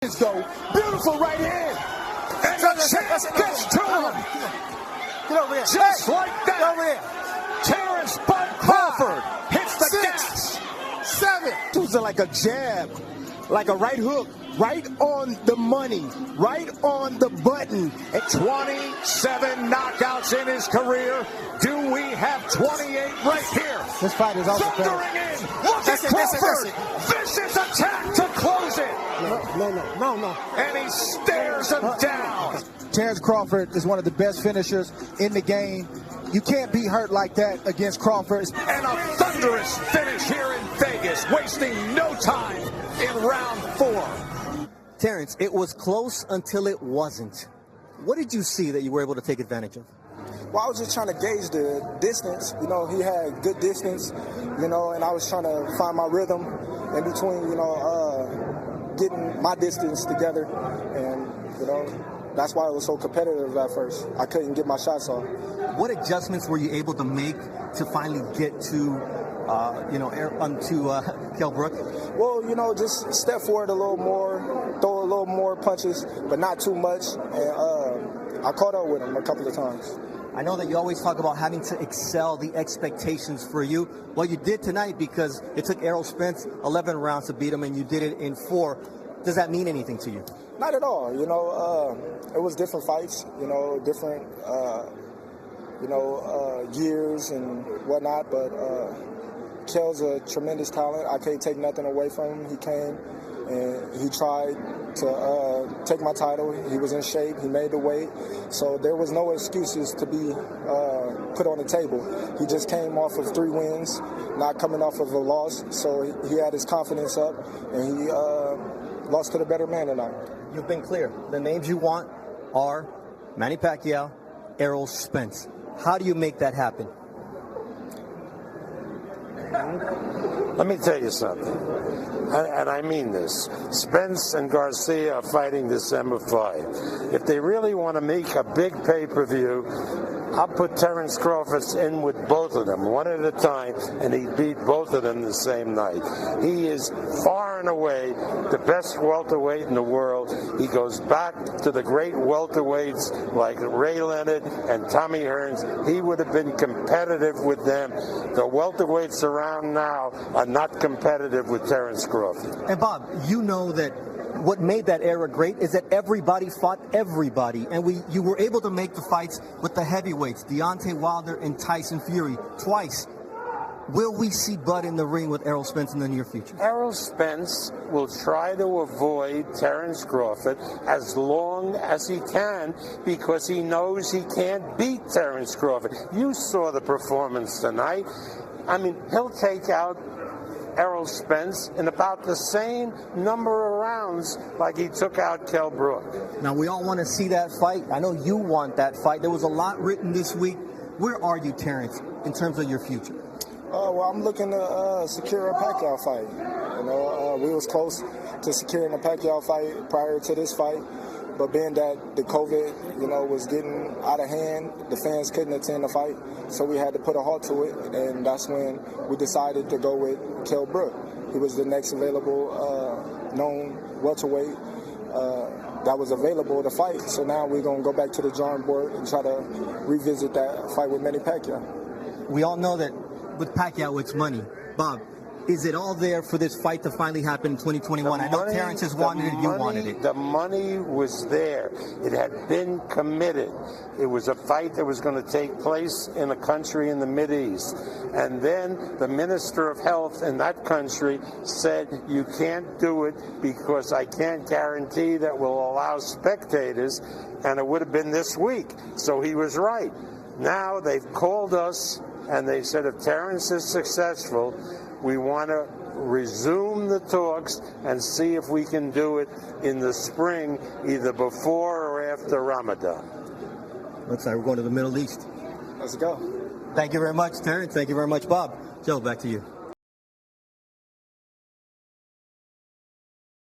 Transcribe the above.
Though, beautiful right hand, and the champ gets to him. Get over here. Just like that. Get over here. Terence Crawford hits the 6, gas. 7. Those are like a jab, like a right hook, right on the money, right on the button. At 27 knockouts in his career, do we have 28 right here? This fight is also thundering in. Look at Crawford. Vicious attack to close it. No. And he stares him down. Terence Crawford is one of the best finishers in the game. You can't be hurt like that against Crawford. And a thunderous finish here in Vegas, wasting no time in round 4. Terence, it was close until it wasn't. What did you see that you were able to take advantage of? Well, I was just trying to gauge the distance. You know, he had good distance, you know, and I was trying to find my rhythm in between, you know, getting my distance together. And, you know, that's why it was so competitive at first. I couldn't get my shots off. What adjustments were you able to make to finally get to, Kell Brook? Well, you know, just step forward a little more, throw a little more punches, but not too much. And I caught up with him a couple of times. I know that you always talk about having to excel the expectations for you. Well, you did tonight because it took Errol Spence 11 rounds to beat him, and you did it in 4. Does that mean anything to you? Not at all. You know, it was different fights, you know, different, years and whatnot, but Kell's a tremendous talent. I can't take nothing away from him. He came and he tried to take my title. He was in shape. He made the weight. So there was no excuses to be put on the table. He just came off of 3 wins, not coming off of a loss. So he had his confidence up, and he lost to the better man tonight. You've been clear. The names you want are Manny Pacquiao, Errol Spence. How do you make that happen? Let me tell you something, and I mean this. Spence and Garcia are fighting December 5. If they really want to make a big pay-per-view, I'll put Terence Crawford in with both of them, one at a time, and he beat both of them the same night. He is far and away the best welterweight in the world. He goes back to the great welterweights like Ray Leonard and Tommy Hearns. He would have been competitive with them. The welterweights around now are not competitive with Terence Crawford. And Bob, you know that what made that era great is that everybody fought everybody, and you were able to make the fights with the heavyweights, Deontay Wilder and Tyson Fury, twice. Will we see Bud in the ring with Errol Spence in the near future? Errol Spence will try to avoid Terence Crawford as long as he can because he knows he can't beat Terence Crawford. You saw the performance tonight. I mean, he'll take out Errol Spence in about the same number of rounds like he took out Kell Brook. Now, we all want to see that fight. I know you want that fight. There was a lot written this week. Where are you, Terence, in terms of your future? Well, I'm looking to secure a Pacquiao fight. You know, we was close to securing a Pacquiao fight prior to this fight, but being that the COVID, you know, was getting out of hand, the fans couldn't attend the fight, so we had to put a halt to it, and that's when we decided to go with Kell Brook. He was the next available known welterweight that was available to fight, so now we're going to go back to the drawing board and try to revisit that fight with Manny Pacquiao. We all know that with Pacquiao, it's money. Bob, is it all there for this fight to finally happen in 2021? I know Terence has wanted it, you wanted it. The money was there. It had been committed. It was a fight that was going to take place in a country in the Mideast. And then the Minister of Health in that country said, you can't do it because I can't guarantee that we'll allow spectators, and it would have been this week. So he was right. Now they've called us and they said if Terence is successful, we want to resume the talks and see if we can do it in the spring, either before or after Ramadan. Looks like we're going to the Middle East. Let's go. Thank you very much, Terence. Thank you very much, Bob. Joe, back to you.